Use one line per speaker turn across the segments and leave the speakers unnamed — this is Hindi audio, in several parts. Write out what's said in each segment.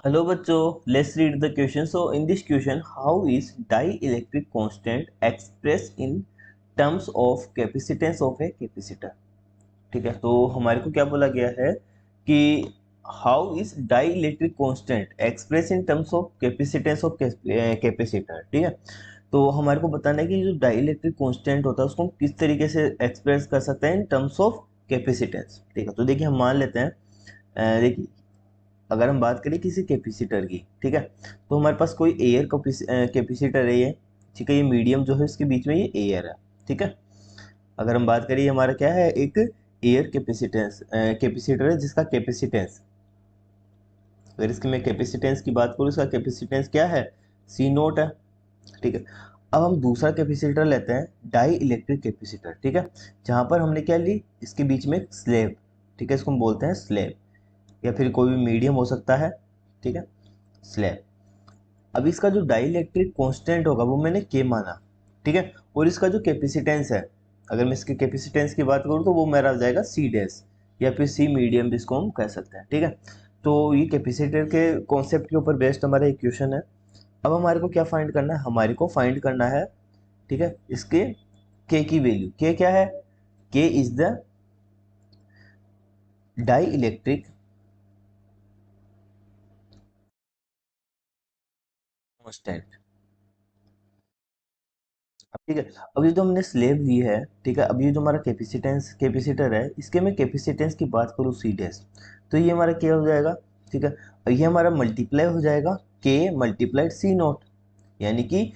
Hello बच्चों, let's read the question. So in this question, how is dielectric constant expressed in terms of capacitance of a capacitor? ठीक है, तो हमारे को क्या बोला गया है कि how is dielectric constant express in terms of capacitance of capacitor. ठीक है, तो हमारे को बताना है कि जो डाइलेक्ट्रिक कांस्टेंट होता है उसको हम किस तरीके से एक्सप्रेस कर सकते हैं इन टर्म्स ऑफ कैपेसिटेंस। ठीक है, तो देखिए हम मान लेते हैं, देखिए अगर हम बात करें किसी कैपेसिटर की, ठीक है, तो हमारे पास कोई एयर कैपेसिटर है ये। ठीक है, ये मीडियम जो है इसके बीच में ये एयर है। ठीक है, अगर हम बात करें हमारा क्या है, एक एयर कैपेसिटेंस कैपेसिटर है जिसका कैपेसिटेंस, अगर इसकी मैं कैपेसिटेंस की बात करूँ इसका कैपेसिटेंस क्या है, सी नोट है। ठीक है, अब हम दूसरा कैपेसिटर लेते हैं डाई इलेक्ट्रिक कैपेसिटर। ठीक है, जहाँ पर हमने क्या ली, इसके बीच में एक स्लेब, ठीक है, इसको हम बोलते हैं स्लेब, या फिर कोई भी मीडियम हो सकता है। ठीक है, स्लेब। अब इसका जो डाइलेक्ट्रिक कांस्टेंट होगा वो मैंने के माना। ठीक है, और इसका जो कैपेसिटेंस है, अगर मैं इसके कैपेसिटेंस की बात करूँ तो वो मेरा आ जाएगा सी डैश, या फिर सी मीडियम जिसको हम कह सकते हैं। ठीक है, तो ये कैपेसिटर के कॉन्सेप्ट के ऊपर बेस्ड हमारा इक्वेशन है। अब हमारे को क्या फाइंड करना है, हमारे को फाइंड करना है, ठीक है, इसके के की वैल्यू। के क्या है, K is the dielectric constant. अब ठीक है, अब ये जो हमने स्लेब ली है, ठीक है, अब ये जो हमारा कैपेसिटर है, इसके मैं कैपेसिटेंस की बात करूँ सी डैश, तो ये हमारा क्या हो जाएगा। ठीक है, और ये हमारा मल्टीप्लाई हो जाएगा के मल्टीप्लाइड सी नॉट, यानी कि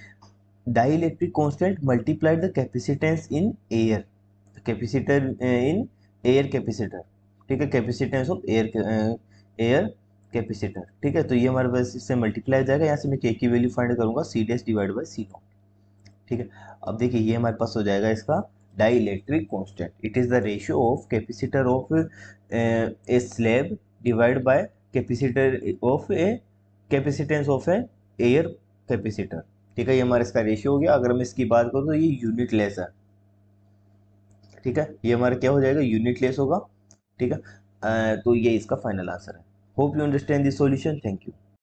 dielectric constant multiplied the capacitance in air, capacitor in air capacitor. ठीक है, कैपेसिटेंस ऑफ एयर कैपेसिटर। ठीक है, तो ये हमारे पास इससे मल्टीप्लाई हो जाएगा, यहाँ से मैं के की वैल्यू फाइंड करूंगा C dash divide by C naught. ठीक है, अब देखिए ये हमारे पास हो जाएगा इसका dielectric constant. It is the ratio of capacitor of a slab divide by capacitor of a capacitance of a air capacitor. ठीक है, ये हमारा इसका रेशियो हो गया। अगर मैं इसकी बात करूँ तो ये यूनिट लेस है। ठीक है, ये हमारा क्या हो जाएगा, यूनिट लेस होगा। ठीक है, तो ये इसका फाइनल आंसर है। Hope you understand this solution. Thank you.